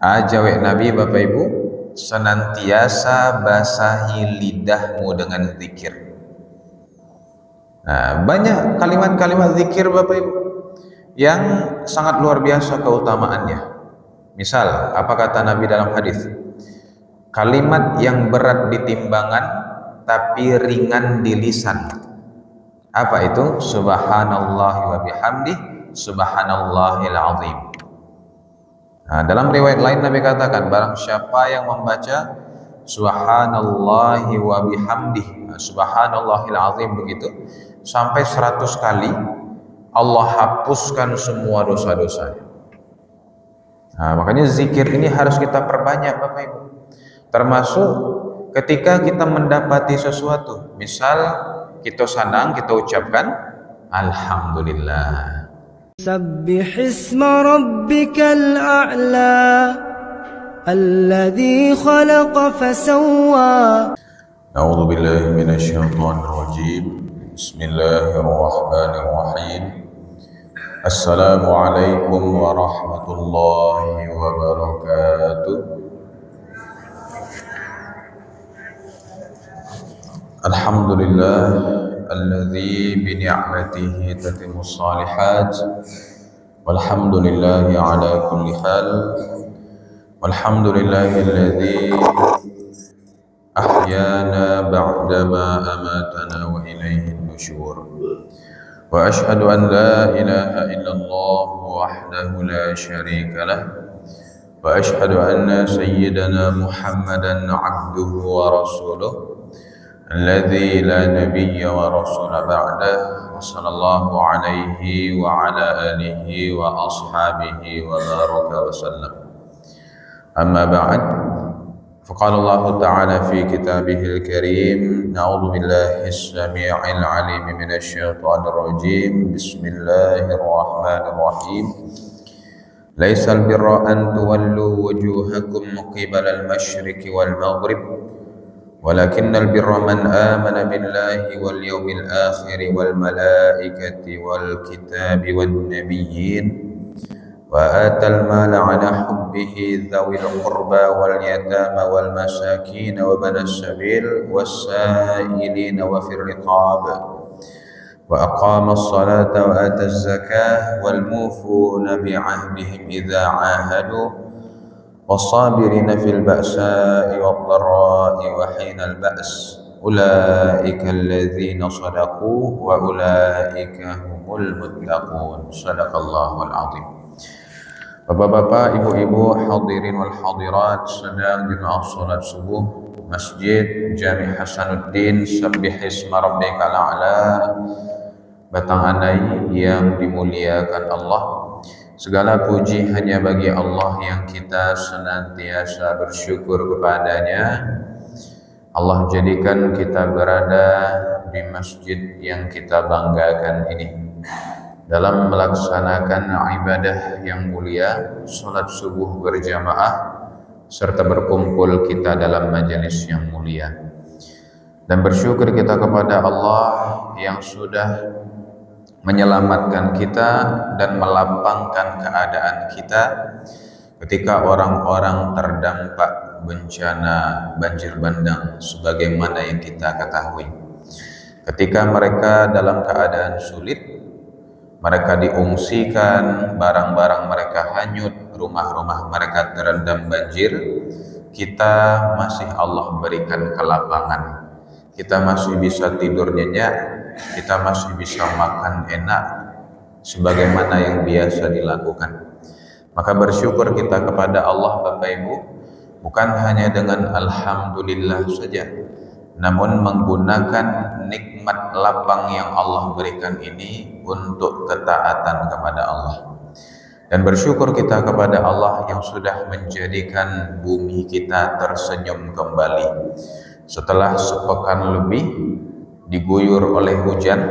Ajawek Nabi Bapak Ibu senantiasa basahi lidahmu dengan zikir. Nah, banyak kalimat-kalimat zikir Bapak Ibu yang sangat luar biasa keutamaannya. Misal, apa kata Nabi dalam hadis? Kalimat yang berat di timbangan tapi ringan di lisan. Apa itu? Subhanallah wa bihamdih, subhanallahil azim. Nah, dalam riwayat lain Nabi katakan, barang siapa yang membaca subhanallahi wa bihamdih, subhanallahil azim begitu sampai 100 kali, Allah hapuskan semua dosa-dosanya. Nah, makanya zikir ini harus kita perbanyak Bapak Ibu. Termasuk ketika kita mendapati sesuatu, misal kita senang, kita ucapkan alhamdulillah. سبح اسم ربك الأعلى الذي خلق فسوى. أعوذ بالله من الشيطان الرجيم. بسم الله الرحمن الرحيم. السلام عليكم ورحمة الله وبركاته. الحمد لله الذي بنعمته تتم الصالحات، والحمد لله على كل حال، والحمد لله الذي أحيانا بعدما أماتنا وإليه النشور، وأشهد أن لا إله إلا الله وحده لا شريك له، وأشهد أن سيدنا محمدا عبده ورسوله الذي لا نبي ورسول بعده، وصلى الله عليه وعلى آله وأصحابه وبارك وسلم. أما بعد، فقال الله تعالى في كتابه الكريم: أعوذ بالله السميع العليم من الشيطان الرجيم. بسم الله الرحمن الرحيم. ليس البر أن تولوا وجوهكم قبل المشرق والمغرب، ولكن البر من آمن بالله واليوم الآخر والملائكة والكتاب والنبيين، وآتى المال على حبه ذوي القربى واليتامى والمساكين وابن السبيل والسائلين وفي الرقاب، وأقام الصلاة وآتى الزكاة والموفون بعهدهم إذا عاهدوا، والصابرين في البأساء والضراء وحين البأس، أولئك الذين صدقوا وأولئك هم المتقون. صدق الله العظيم. Bapak-bapak, ibu-ibu, hadirin wal hadirat, sedang jemaah salat subuh Masjid Jami Hasanuddin Sabbih Isma Rabbikal A'la Batang Anai yang dimuliakan Allah. Segala puji hanya bagi Allah yang kita senantiasa bersyukur kepadanya. Allah jadikan kita berada di masjid yang kita banggakan ini dalam melaksanakan ibadah yang mulia, salat subuh berjamaah, serta berkumpul kita dalam majelis yang mulia. Dan bersyukur kita kepada Allah yang sudah menyelamatkan kita dan melapangkan keadaan kita ketika orang-orang terdampak bencana banjir bandang sebagaimana yang kita ketahui. Ketika mereka dalam keadaan sulit, mereka diungsikan, barang-barang mereka hanyut, rumah-rumah mereka terendam banjir, kita masih Allah berikan kelapangan. Kita masih bisa tidur nyenyak, kita masih bisa makan enak sebagaimana yang biasa dilakukan. Maka bersyukur kita kepada Allah Bapak Ibu, bukan hanya dengan alhamdulillah saja, namun menggunakan nikmat lapang yang Allah berikan ini untuk ketaatan kepada Allah. Dan bersyukur kita kepada Allah yang sudah menjadikan bumi kita tersenyum kembali setelah sepekan lebih diguyur oleh hujan.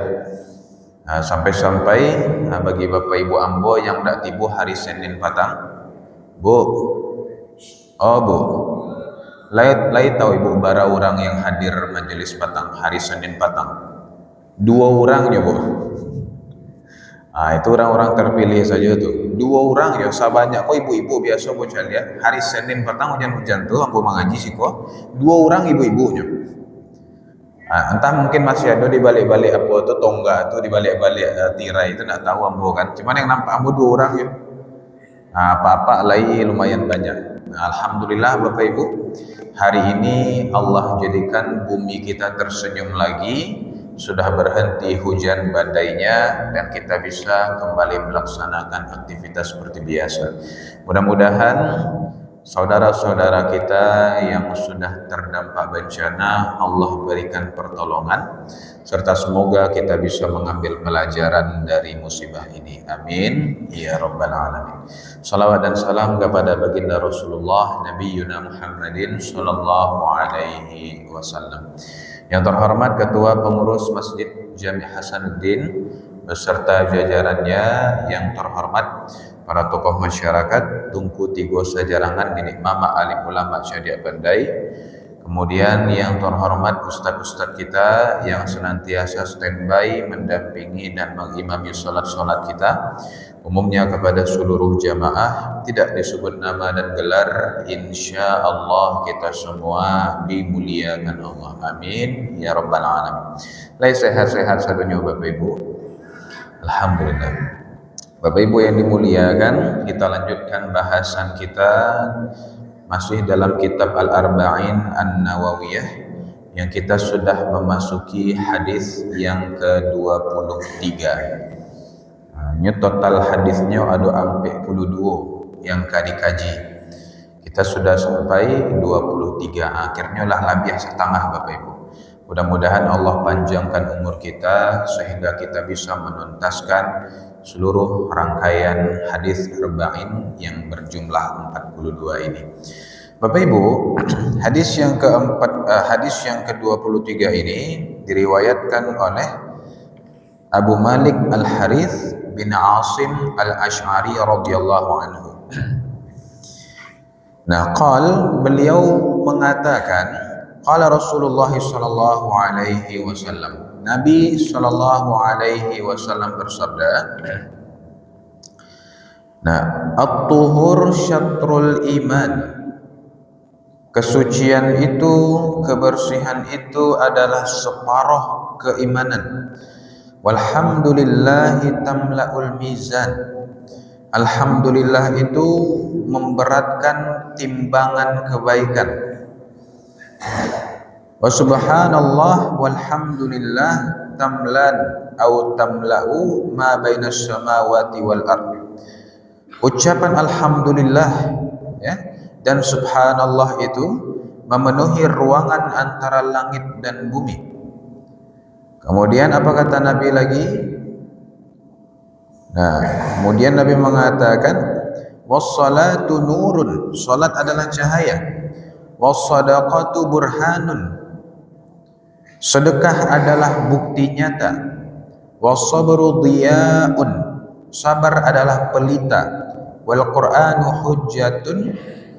Sampai-sampai bagi Bapak Ibu Ambo yang tak tibu hari Senin patang, Bu, Lai tahu Ibu bara orang yang hadir majelis patang hari Senin patang, 2 orangnya Bu. Itu orang-orang terpilih saja tuh. 2 orang ya sabanyak kok ibu-ibu biasa bocah lihat. Hari Senin petang hujan-hujan tuh ambo mengaji sih kok. 2 orang ibu-ibunya. Entah mungkin masih ada di balik-balik apa tuh tonggak tuh di balik-balik tirai itu, nggak tahu ambo kan. Cuman yang nampak ambo 2 orang ya. Apa-apa lagi lumayan banyak. Alhamdulillah Bapak Ibu, hari ini Allah jadikan bumi kita tersenyum lagi, sudah berhenti hujan badainya, dan kita bisa kembali melaksanakan aktivitas seperti biasa. Mudah-mudahan saudara-saudara kita yang sudah terdampak bencana Allah berikan pertolongan, serta semoga kita bisa mengambil pelajaran dari musibah ini. Amin ya rabbal alamin. Salawat dan salam kepada baginda Rasulullah Nabiyuna Muhammadin sallallahu alaihi wasallam. Yang terhormat Ketua Pengurus Masjid Jami Hasanuddin beserta jajarannya, yang terhormat para tokoh masyarakat Tungku Tigo Sajarangan, Nenek Mama, alim ulama Syariah Bandai. Kemudian yang terhormat ustadz-ustadz kita yang senantiasa standby mendampingi dan mengimami sholat-sholat kita. Umumnya kepada seluruh jamaah, tidak disebut nama dan gelar, insya Allah kita semua dimuliakan Allah. Amin ya rabbal alamin. Lai sehat-sehat sadunya Bapak Ibu. Alhamdulillah. Bapak Ibu yang dimuliakan, kita lanjutkan bahasan kita masih dalam kitab Al-Arba'in An-Nawawiyah, yang kita sudah memasuki hadis yang ke-23. Ini total hadisnya ada 42 yang dikaji. Kita sudah sampai 23, akhirnya lah lebih setengah Bapak Ibu. Mudah-mudahan Allah panjangkan umur kita sehingga kita bisa menuntaskan seluruh rangkaian hadis arba'in yang berjumlah 42 ini. Bapak Ibu, hadis yang ke-23 ini diriwayatkan oleh Abu Malik Al-Harith bin Asim Al-Ash'ari radhiyallahu anhu. Nah, beliau mengatakan, qala Rasulullah sallallahu alaihi wasallam. Nabi sallallahu alaihi wasallam bersabda, nah, at-tuhur syatrul iman. Kesucian itu, kebersihan itu adalah separuh keimanan. Walhamdulillahi tamla'ul mizan. Alhamdulillah itu memberatkan timbangan kebaikan. Wa subhanallah walhamdulillah tamlan au tamla'u ma bainas samawati wal ardh. Ucapan alhamdulillah ya dan subhanallah itu memenuhi ruangan antara langit dan bumi. Kemudian apa kata Nabi lagi? Nah, kemudian Nabi mengatakan, wassalatu nurun, salat adalah cahaya. Wassadaqatu burhanun, sedekah adalah bukti nyata. Wassabru dhiya'un, sabar adalah pelita. Wal Qur'anu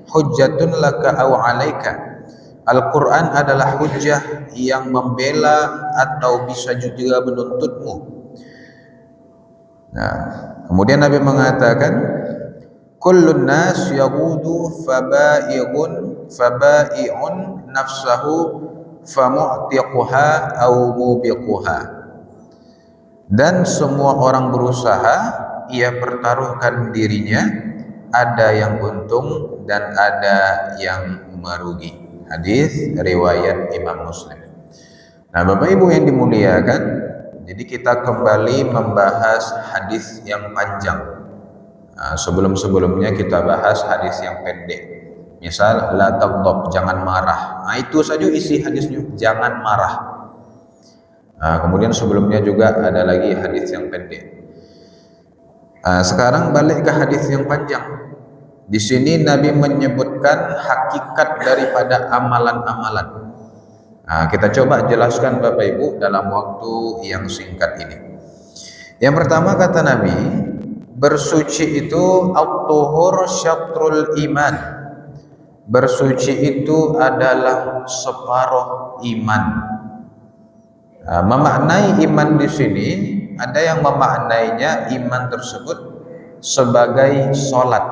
hujjatun laka aw 'alaika. Al-Quran adalah hujjah yang membela atau bisa juga menuntutmu. Nah, kemudian Nabi mengatakan, kullun nas yaqudu fabai'un nafsahu famu'tiquha aw mubiquha. Dan semua orang berusaha, ia pertaruhkan dirinya, ada yang untung dan ada yang merugi. Hadis riwayat Imam Muslim. Nah, Bapak Ibu yang dimuliakan, jadi kita kembali membahas hadis yang panjang. Nah, sebelum-sebelumnya kita bahas hadis yang pendek. Misal la taghdab, jangan marah. Nah, itu saja isi hadisnya, jangan marah. Nah, kemudian sebelumnya juga ada lagi hadis yang pendek. Nah, sekarang balik ke hadis yang panjang. Di sini Nabi menyebutkan hakikat daripada amalan-amalan. Nah, kita coba jelaskan Bapak Ibu dalam waktu yang singkat ini. Yang pertama kata Nabi, bersuci itu at-tuhur syatrul iman. Bersuci itu adalah separuh iman. Nah, memaknai iman di sini ada yang memaknainya iman tersebut sebagai sholat.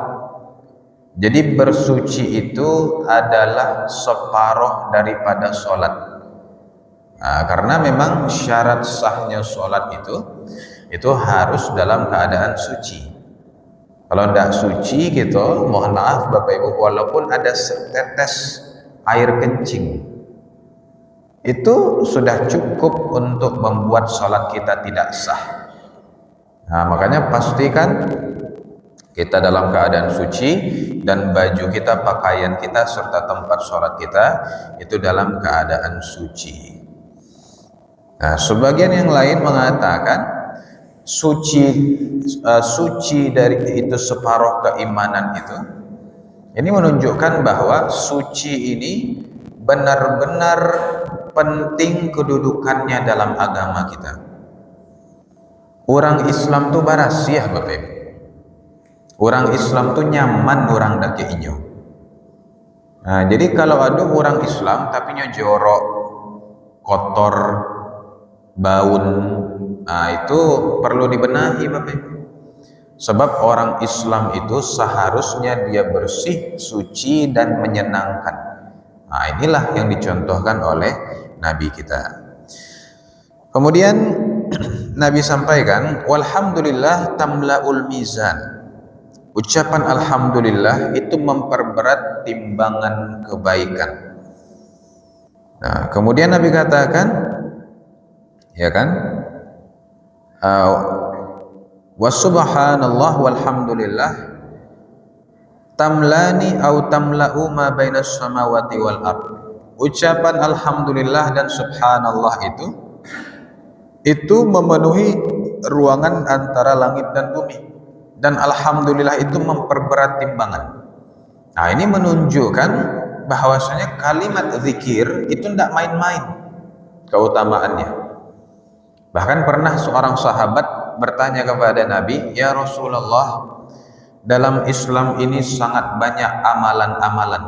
Jadi bersuci itu adalah separuh daripada sholat. Nah, karena memang syarat sahnya sholat itu harus dalam keadaan suci. Kalau tidak suci gitu, mohon maaf Bapak Ibu, walaupun ada setetes air kencing, itu sudah cukup untuk membuat sholat kita tidak sah. Nah, makanya pastikan kita dalam keadaan suci dan baju kita, pakaian kita, serta tempat sholat kita itu dalam keadaan suci. Nah, sebagian yang lain mengatakan suci dari itu separuh keimanan itu. Ini menunjukkan bahwa suci ini benar-benar penting kedudukannya dalam agama kita. Orang Islam tuh barasiah Bapak Ibu. Orang Islam tuh nyaman orang dake inyo. Nah, jadi kalau ada orang Islam tapi nyo jorok, kotor, baun, nah itu perlu dibenahi Bapak Ibu. Sebab orang Islam itu seharusnya dia bersih, suci dan menyenangkan. Nah, inilah yang dicontohkan oleh Nabi kita. Kemudian Nabi sampaikan, walhamdulillah tamlaul mizan. Ucapan alhamdulillah itu memperberat timbangan kebaikan. Nah, kemudian Nabi katakan, ya kan, wa subhanallah walhamdulillah tamlani au tamla'u ma bainas samawati wal ard. Ucapan alhamdulillah dan subhanallah itu memenuhi ruangan antara langit dan bumi, dan alhamdulillah itu memperberat timbangan. Nah, ini menunjukkan bahwasanya kalimat zikir itu tidak main-main keutamaannya. Bahkan pernah seorang sahabat bertanya kepada Nabi, "Ya Rasulullah, dalam Islam ini sangat banyak amalan-amalan.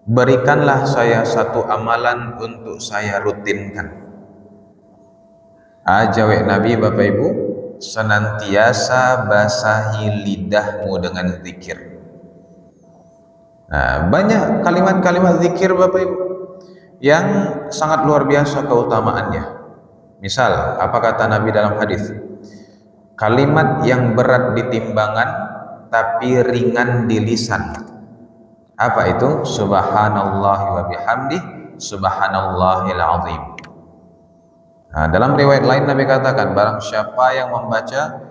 Berikanlah saya satu amalan untuk saya rutinkan." Jawab Nabi, Bapak Ibu, senantiasa basahi lidahmu dengan zikir. Nah, banyak kalimat-kalimat zikir Bapak Ibu yang sangat luar biasa keutamaannya. Misal, apa kata Nabi dalam hadis? Kalimat yang berat di timbangan tapi ringan di lisan. Apa itu? Subhanallah wa bihamdih, subhanallahil azim. Nah, dalam riwayat lain Nabi katakan, barang siapa yang membaca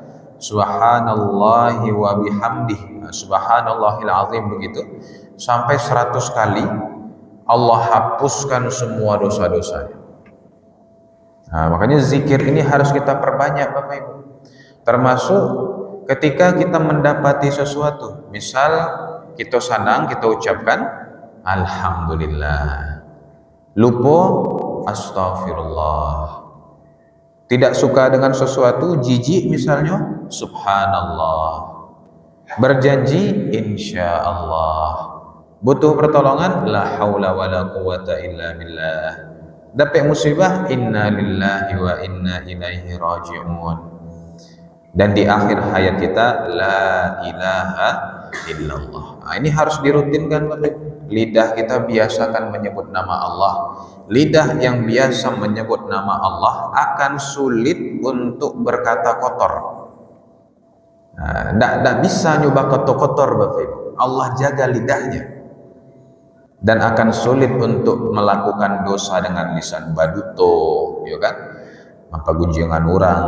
subhanallahi wa bihamdih, subhanallahil azim begitu sampai 100 kali, Allah hapuskan semua dosa-dosanya. Nah, makanya zikir ini harus kita perbanyak Bapak Ibu. Termasuk ketika kita mendapati sesuatu, misal kita senang, kita ucapkan alhamdulillah. Lupa astagfirullah. Tidak suka dengan sesuatu, jijik misalnya, subhanallah. Berjanji, insya Allah. Butuh pertolongan, la haula wa la quwata illa billah. Dapat musibah, inna lillahi wa inna ilaihi raji'un. Dan di akhir hayat kita, la ilaha illallah. Nah, ini harus dirutinkan Bapak. Lidah kita biasakan menyebut nama Allah. Lidah yang biasa menyebut nama Allah akan sulit untuk berkata kotor. Tidak bisa nyoba kotor-kotor Bapak Ibu. Allah jaga lidahnya. Dan akan sulit untuk melakukan dosa dengan lisan baduto, ya kan? Maka gunjingan orang,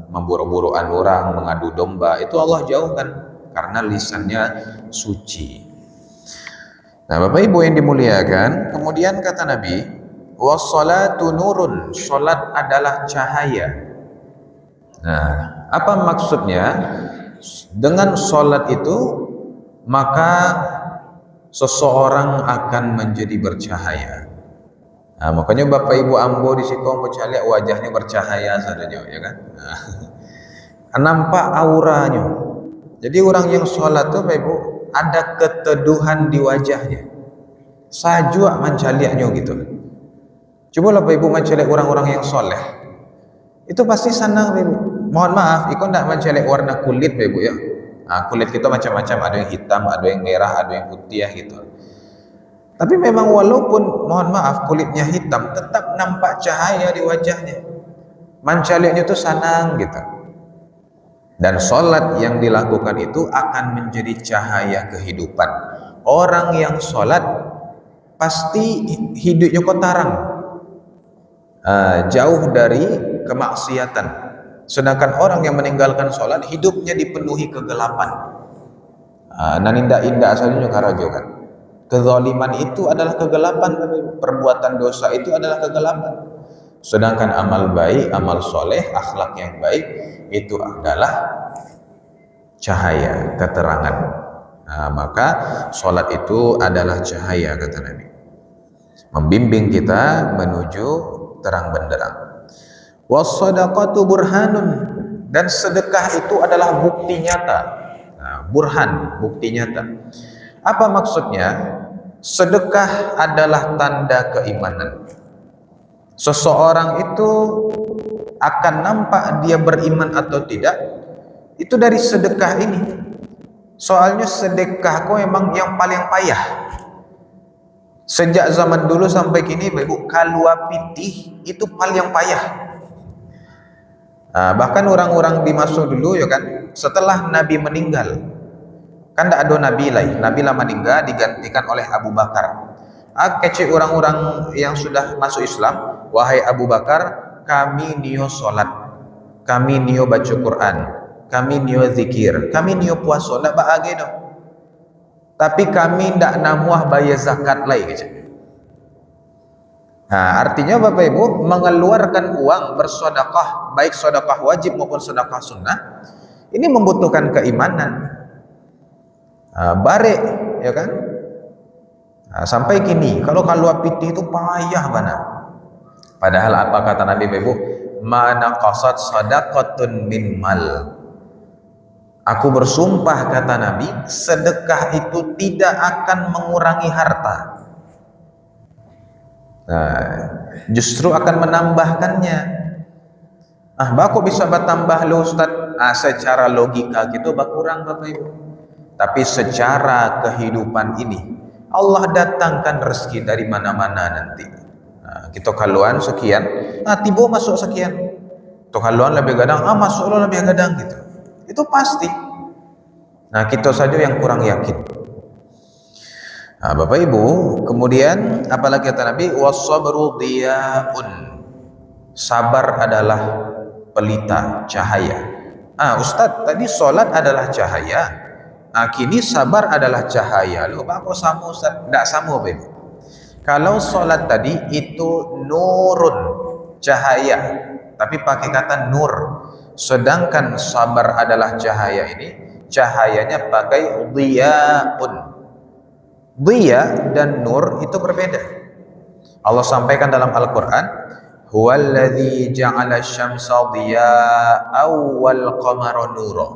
memburu-buruan orang, mengadu domba, itu Allah jauhkan karena lisannya suci. Nah, Bapak Ibu yang dimuliakan, kemudian kata Nabi, wassalatu nurun, salat adalah cahaya. Nah, apa maksudnya? Dengan salat itu maka seseorang akan menjadi bercahaya. Nah, makanya Bapak Ibu ambo di Sikong lihat wajahnya bercahaya saja, ya kan? Nah, nampak auranya. Jadi orang yang sholat tuh Bapak Ibu ada keteduhan di wajahnya. Sajua mencaliaknya gitu. Coba Bapak Ibu mencaliak orang-orang yang soleh. itu pasti senang Ibu. Mohon maaf, itu tidak mencelek warna kulit Ibu ya. Kulit kita macam-macam, ada yang hitam, ada yang merah, ada yang putih gitu. Tapi memang walaupun mohon maaf kulitnya hitam, tetap nampak cahaya di wajahnya. Menceleknya itu senang gitu. Dan sholat yang dilakukan itu akan menjadi cahaya kehidupan. Orang yang sholat pasti hidupnya kok terang, jauh dari kemaksiatan. Sedangkan orang yang meninggalkan sholat hidupnya dipenuhi kegelapan. Naninda-inda saja juga rajo kan. Kezaliman itu adalah kegelapan, perbuatan dosa itu adalah kegelapan. Sedangkan amal baik, amal soleh, akhlak yang baik itu adalah cahaya, keterangan. Maka sholat itu adalah cahaya kata Nabi, membimbing kita menuju terang benderang. Was-shadaqatu burhanun, dan sedekah itu adalah bukti nyata. Burhan, bukti nyata. Apa maksudnya? Sedekah adalah tanda keimanan. Seseorang itu akan nampak dia beriman atau tidak itu dari sedekah ini. Soalnya sedekah kok memang yang paling payah. Sejak zaman dulu sampai kini Ibu, kalua pitih itu paling payah. Bahkan orang-orang di masa dulu ya kan, setelah Nabi meninggal, kan tidak ada Nabi lain, Nabi lah meninggal digantikan oleh Abu Bakar. Kecil orang-orang yang sudah masuk Islam, wahai Abu Bakar, kami nio solat, kami nio baca Quran, kami nio zikir, kami nio puasa, tidak bahagia dong. Tapi kami tidak namuah bayar zakat lagi kecil. Artinya Bapak Ibu mengeluarkan uang bersedekah, baik sedekah wajib maupun sedekah sunnah, ini membutuhkan keimanan. Barek ya kan? Sampai kini kalau piti itu payah banget. Padahal apa kata Nabi Ibu? Mana qasad sadaqatun min mal. Aku bersumpah kata Nabi, sedekah itu tidak akan mengurangi harta. Justru akan menambahkannya. Kok bisa bertambah lo Ustaz? Secara logika gitu berkurang Bapak Ibu. Tapi secara kehidupan ini Allah datangkan rezeki dari mana-mana nanti. Kita kaluan sekian, tiba masuk sekian. Kita kaluan lebih gadang, masuk lo lebih gadang gitu. Itu pasti. Kita saja yang kurang yakin. Bapak Ibu, kemudian apalagi kata Nabi, was-sabru diyaun. Sabar adalah pelita, cahaya. Ustaz, tadi sholat adalah cahaya. Kini sabar adalah cahaya. Loh, kok sama Ustaz? Tidak sama Bapak Ibu. Kalau sholat tadi itu nurun, cahaya, tapi pakai kata nur. Sedangkan sabar adalah cahaya ini, cahayanya pakai diyaun. Diya dan nur itu berbeda. Allah sampaikan dalam Al-Quran, huwallazi ja'ala syamsa diya'aw wal qamara nura.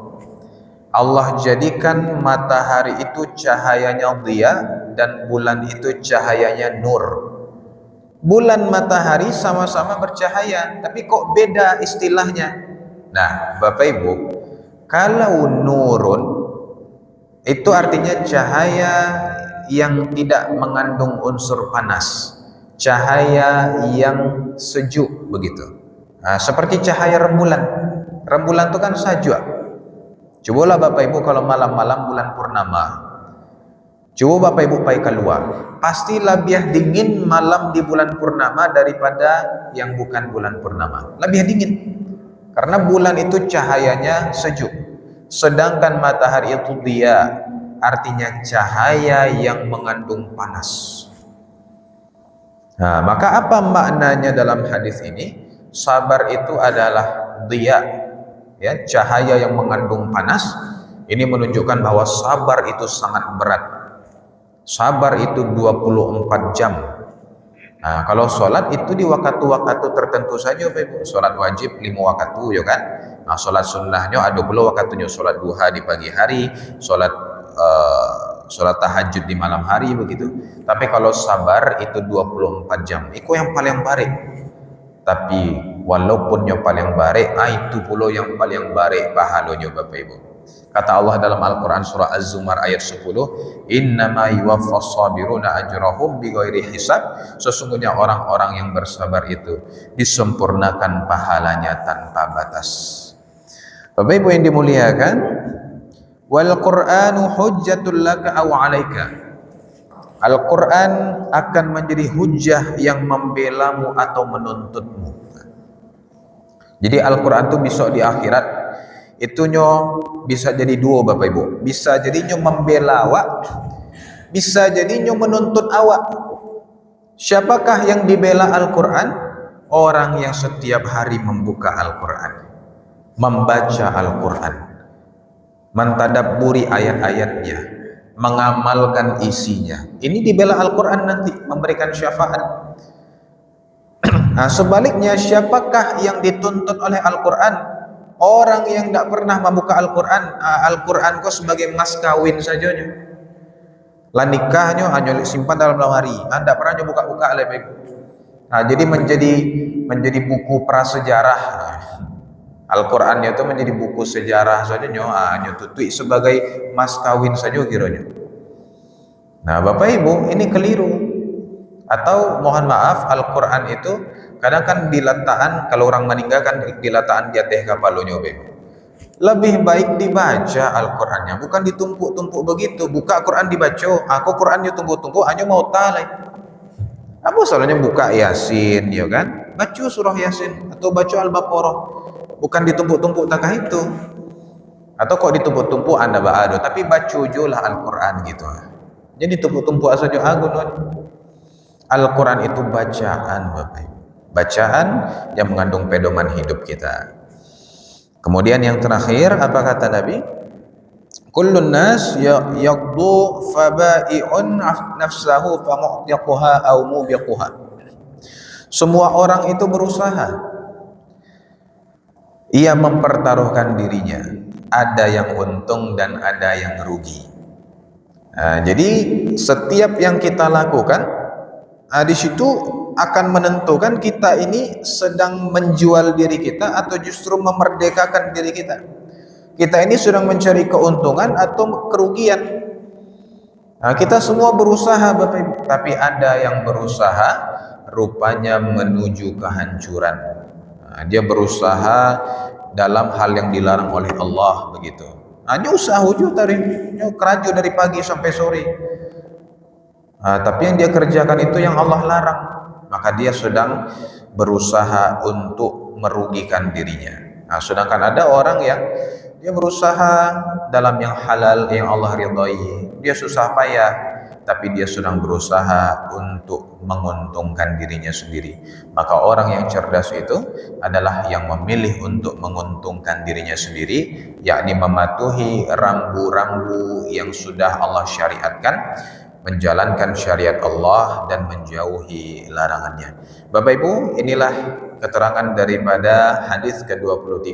Allah jadikan matahari itu cahayanya diya dan bulan itu cahayanya nur. Bulan matahari sama-sama bercahaya, tapi kok beda istilahnya. Bapak Ibu, kalau nurun itu artinya cahaya yang tidak mengandung unsur panas, cahaya yang sejuk begitu. Seperti cahaya rembulan. Rembulan itu kan sejuk. Cobalah Bapak Ibu kalau malam-malam bulan purnama, coba Bapak Ibu pergi keluar, pasti lebih dingin malam di bulan purnama daripada yang bukan bulan purnama. Lebih dingin karena bulan itu cahayanya sejuk, sedangkan matahari itu dia artinya cahaya yang mengandung panas. Maka apa maknanya dalam hadis ini? Sabar itu adalah diya, ya, cahaya yang mengandung panas. Ini menunjukkan bahwa sabar itu sangat berat. Sabar itu 24 jam. Kalau sholat itu di waktu-waktu tertentu saja Bapak Ibu. Sholat wajib 5 waktu ya kan. Sholat sunnahnya ada pula waktunya, sholat duha di pagi hari, sholat tahajud di malam hari begitu. Tapi kalau sabar itu 24 jam. Itu yang paling baik. Tapi walaupun nyo paling bare, itu pula yang paling bare pahalanya Bapak Ibu. Kata Allah dalam Al-Quran surah Az-Zumar ayat 10, innama yuwaffas sabiruna ajrahum bighairi hisab, sesungguhnya orang-orang yang bersabar itu disempurnakan pahalanya tanpa batas. Bapak Ibu yang dimuliakan, wal Qur'anu hujjatul laka aw 'alaika. Al-Quran akan menjadi hujjah yang membelamu atau menuntutmu. Jadi Al-Quran itu besok di akhirat itu nyo bisa jadi dua Bapak Ibu. Bisa jadi nyo membela awak, bisa jadi nyo menuntut awak. Siapakah yang dibela Al-Quran? Orang yang setiap hari membuka Al-Quran, membaca Al-Quran, mentadabburi ayat-ayatnya, mengamalkan isinya. Ini dibela Al-Quran nanti, memberikan syafaat. Nah, sebaliknya siapakah yang dituntut oleh Al-Quran? Orang yang tidak pernah membuka Al-Quran. Al-Quran kok sebagai mas kawin saja. Lah nikahnya hanya simpan dalam lemari. Anda pernah buka-buka lebih. Nah, jadi menjadi buku prasejarah. Al-Quran itu menjadi buku sejarah saja. Hanya tutui sebagai mas kawin saja kiranya. Nah, Bapak Ibu, ini keliru. Atau mohon maaf, Al-Quran itu kadang kan diletakkan, kalau orang meninggal kan diletakkan di atas kapalnya. Lebih baik dibaca Al-Qurannya, bukan ditumpuk-tumpuk begitu. Buka Quran dibaca, aku Qurannya tumpuk-tumpuk hanya mau talai. Apa salahnya buka Yasin, ya kan? Baca surah Yasin atau baca Al-Baqarah, bukan ditumpuk-tumpuk takah itu. Atau kok ditumpuk-tumpuk Anda ba'ado, tapi baca julah Al-Quran gitu. Jadi tumpuk-tumpuk saja agun. Al-Quran itu bacaan Bapak Ibu. Bacaan yang mengandung pedoman hidup kita. Kemudian yang terakhir, apa kata Nabi? Kullun nas yaqdu fabai'un nafsahu famu'tiquha aw mubiquha. Semua orang itu berusaha. Ia mempertaruhkan dirinya. Ada yang untung dan ada yang rugi. Nah, jadi setiap yang kita lakukan, di situ akan menentukan kita ini sedang menjual diri kita atau justru memerdekakan diri kita. Kita ini sedang mencari keuntungan atau kerugian. Nah, kita semua berusaha Bapak Ibu, tapi ada yang berusaha rupanya menuju kehancuran. Nah, dia berusaha dalam hal yang dilarang oleh Allah begitu. Hanya usaha hujud kerja dari pagi sampai sore. Nah, tapi yang dia kerjakan itu yang Allah larang, maka dia sedang berusaha untuk merugikan dirinya. Nah, sedangkan ada orang yang dia berusaha dalam yang halal yang Allah ridhai, dia susah payah, tapi dia sedang berusaha untuk menguntungkan dirinya sendiri. Maka orang yang cerdas itu adalah yang memilih untuk menguntungkan dirinya sendiri, yakni mematuhi rambu-rambu yang sudah Allah syariatkan, menjalankan syariat Allah dan menjauhi larangannya. Bapak Ibu, inilah keterangan daripada hadis ke-23.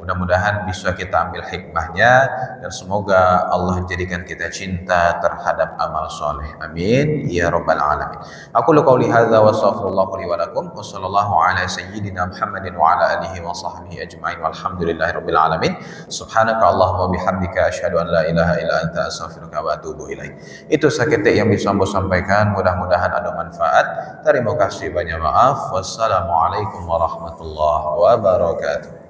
Mudah-mudahan bisa kita ambil hikmahnya dan semoga Allah jadikan kita cinta terhadap amal soleh. Amin ya rabbal alamin. Aku qouli hadza wa astaghfirullah li wa lakum wa sallallahu ala sayyidina Muhammadin wa ala alihi wa sahbihi ajma'in walhamdulillahi rabbil alamin. Subhanaka Allahumma bihamdika asyhadu an la ilaha illa anta astaghfiruka wa atubu ilaik. Itu saketik yang bisa saya sampaikan, mudah-mudahan ada manfaat. Terima kasih, banyak maaf. Wassalamualaikum warahmatullahi wabarakatuh.